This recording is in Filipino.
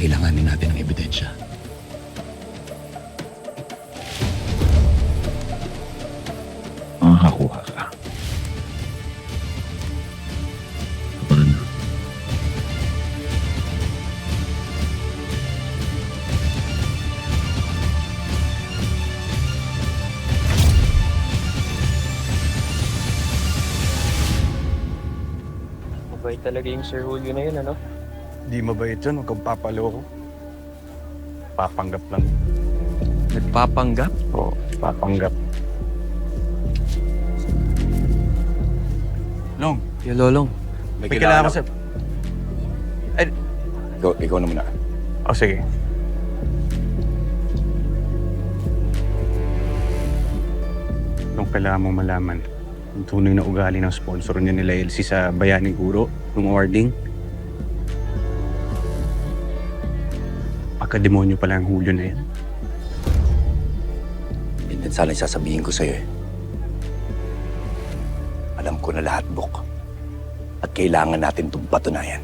kakailanganin natin ng ebidensya. Makakakuha ka. Kapag ano? Mabait talaga yung Sir Julio na yun, ano? Di mabait yun, huwag kang papaloko. Papanggap lang. Nagpapanggap? Oo, papanggap. Long, Yung Lolong. may kailangan ko sa... Ikaw na muna. Oh, sige. Long, kailangan mong malaman ang tunay na ugali ng sponsor niya nila Elsie sa Bayani Guro, nung awarding. Pagka-demonyo pala ang Julio na yan. Yun din sana yung sasabihin ko sa'yo eh. Alam ko na lahat, Bok. At kailangan natin itong patunayan.